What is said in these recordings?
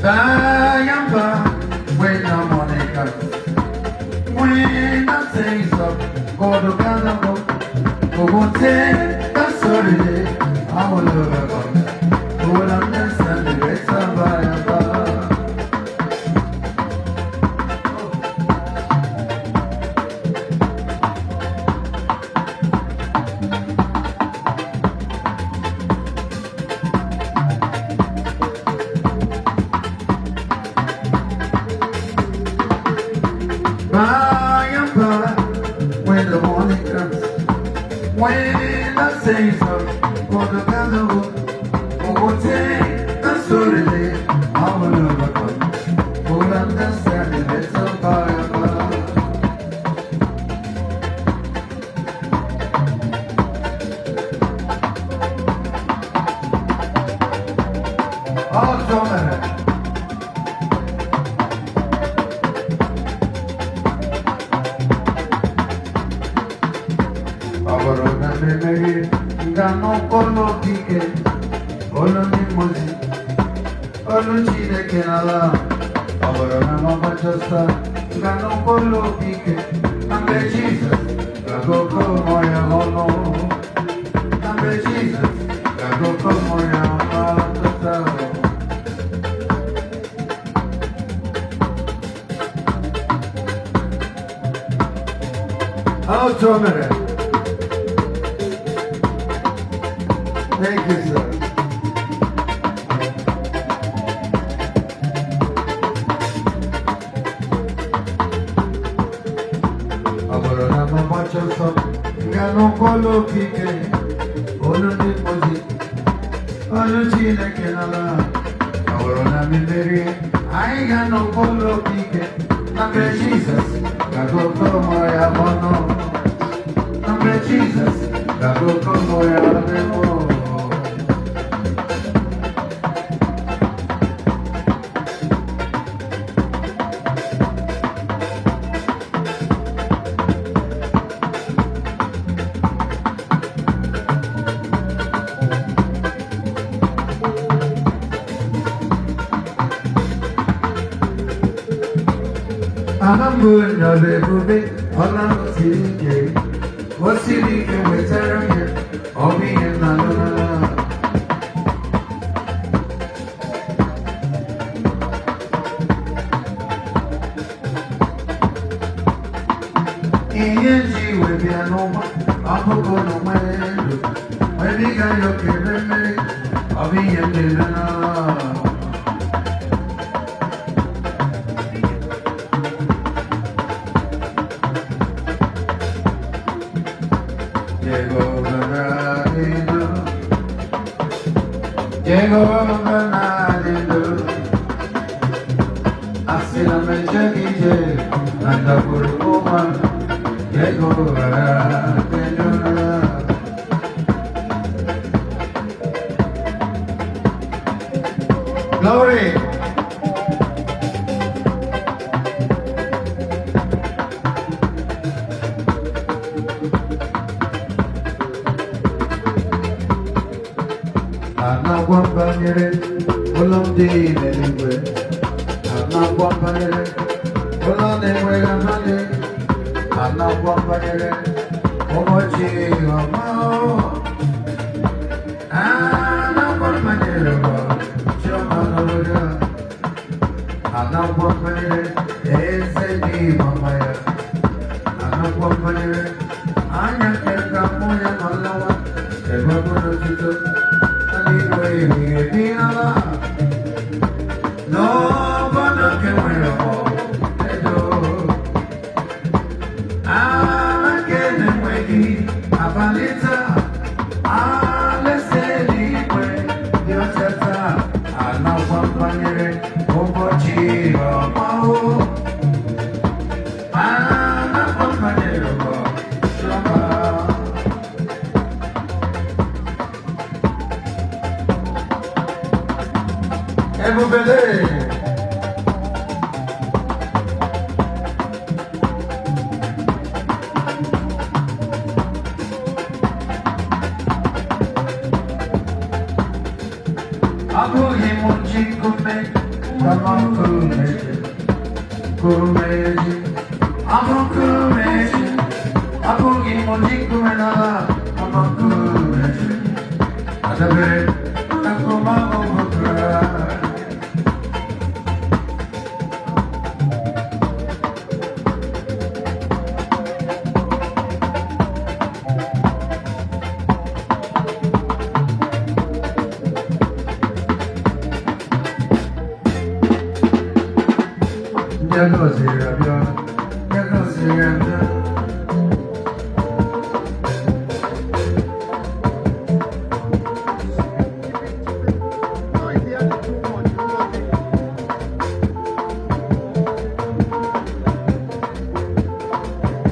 Bayamba, when the money comes, when the things up, go to Canada, go to the story, I will overcome. Who will understand the grace of Bayamba? By and by, when the morning comes, when the saints of for the carnival, who will take the story, I will overcome. Who will understand the best of by and by. Oh, so many. Aborona memory, gano polo pike, olo ni mozi, olo chile kenala. Aborona mama chosta, gano polo pike, ambe Jesus, gago como ya mono, ambe Jesus, gago como ya mono. Oh, Tomere. Thank you, sir. Aborona mama chosa, gano polo pike, olo ni mozi, olo chile kenala. Aborona memory, I gano polo pike, ambe Jesus, gago como ya mono, ambe Jesus, gago como ya mono. Ahambu no lebube, olam sirike, osirike wetaranye, obi enalona. Iyenji webi anoma, amuko no mwendo, webiga yoke meme, obi enalona. Llegó ganando, así la mecha guille, anda por Roma, llegó ganando. Glory. Anaguambanyere, Olomdi Nelingwe, Anaguambanyere, Olondewe Gamande, Anaguambanyere, Omochi Omao, Anaguambanyere, Chomanoga, Anaguambanyere, Ezedi Mamaya, Anaguambanyere, Anyakeka Moya Malawa, Evagono Chito. No, but no can wear a hole. I can't wait. Abalita, let's say the your chata. I know one banner, Obochi, Mao. I'm not one banner, everybody. Abu himunji kume, Come on, Kurumeji, Kurumeji, I'm on Kurumeji, I'm on Gimoji Kumenala, I'm on Kurumeji, Adabe, Nakuma Obukra. Yago Zirabia, Yago Zirabia.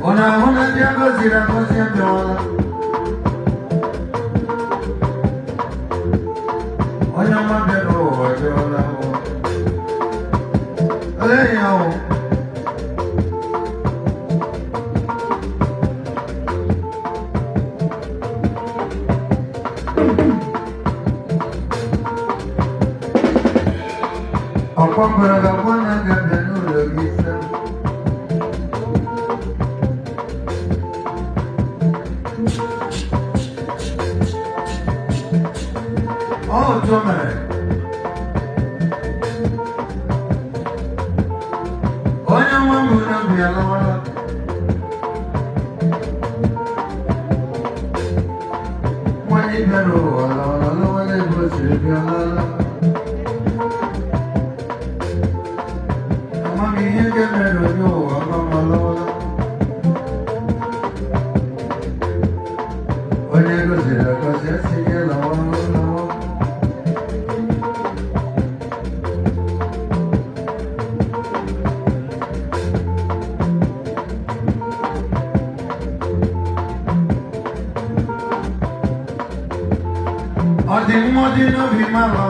Ona Yago Zirabia. Ona Mabero, Ajola. Hey, yo. Para la buena ganadura guisa. Oh, tome. Oye, mamá, una pianola. Oye, pero, no me puedes ir pianola. Odimodino bimala.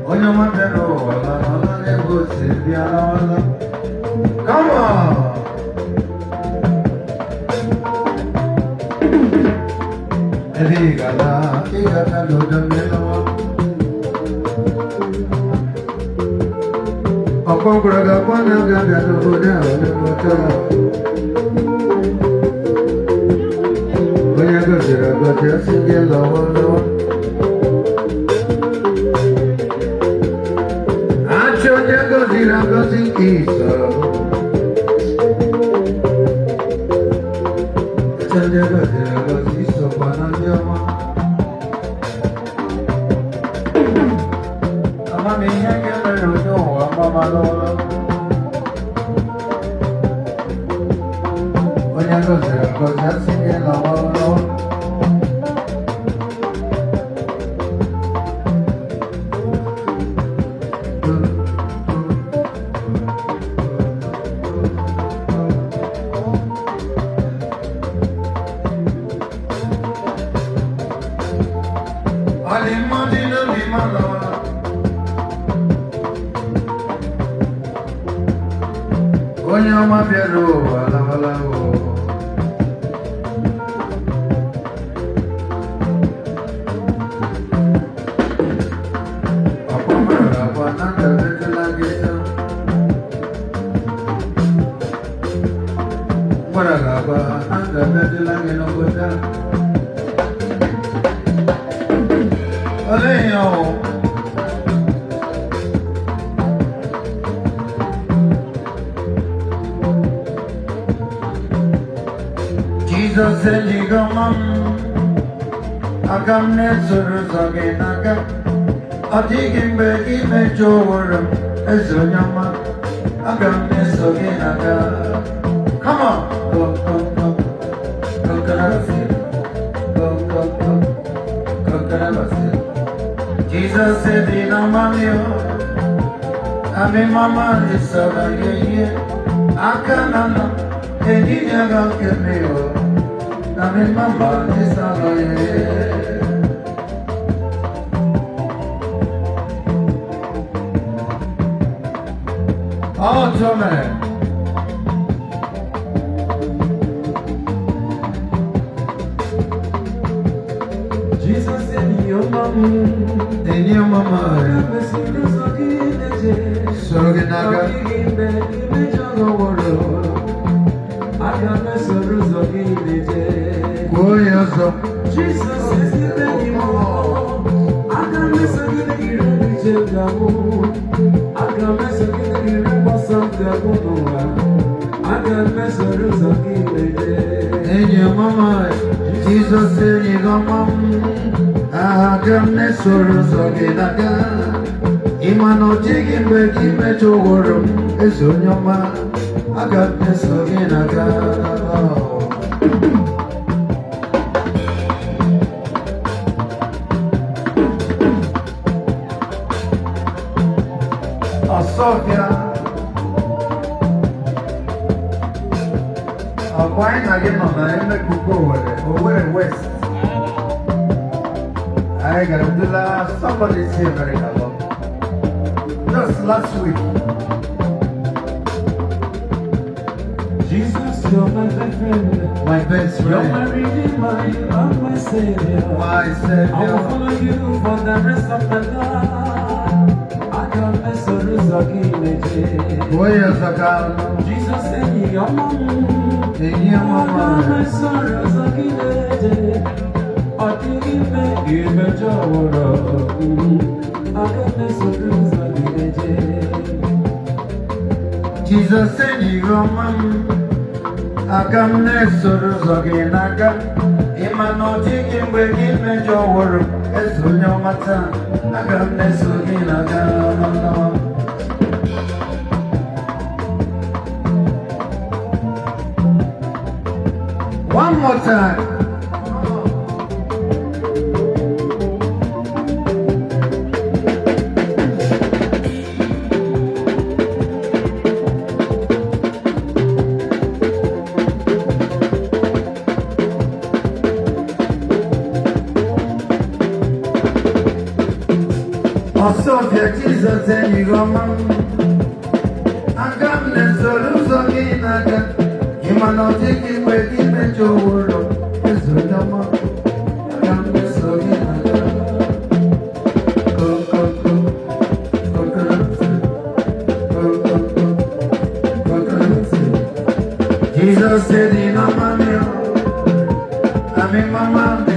Oyo mabero wala nego sibia wala. Come on. Eligala do melo. Okongraga kwana gaga do boda do. Yago Zirabia, singing low. Ancho Yago Zirabia, singing so. Yago Zirabia, singing so. Panajama. Amami Yago Zirabia, Amamalola. Yago Zirabia, singing low. Onya mabero wala wala o. Apa mara wana dete lageta. Mara gaba anda dete lageno gota. Aleyo. Jesus said, "Ligamam, agam ne suruzage naga, adigim begi me joram, ezonyama, agam ne soge naga." Come on, go, Karabasir, go, Karabasir. Jesus said, "Ligamam yo, ame mama isara ye, akanana, eni jaga kemeo." Nami mama nisalaye. Oh, Jome. Jesus in you. Enye mama Soroginaga Goyazo Jesus is the anymore. I can miss a good year. I can miss a good year. I can miss a good Enye mama Jesus enye mama Agamne soroginaga Imano jigimbe kime chogorum Esonyoma Agamne soroginaga Sofia, why not get on the Kuko over west? I got to do that. Somebody's here very hello. Just last week. Jesus, you're my best friend. My best friend. You're my redeemer, you are my savior. My savior. I will follow you for the rest of my life. Jesus said, "Your mama, Jesus said, Agamne sorozoginaga Imano jigimbe kime joworo Esunyo mata Agamne soroginaga One more time. Sofia, Jesus, and you go, man. I got this solution again. You might not take it with him and your world. It's a number. I got this again. Jesus said, in a man, I'm in my mouth.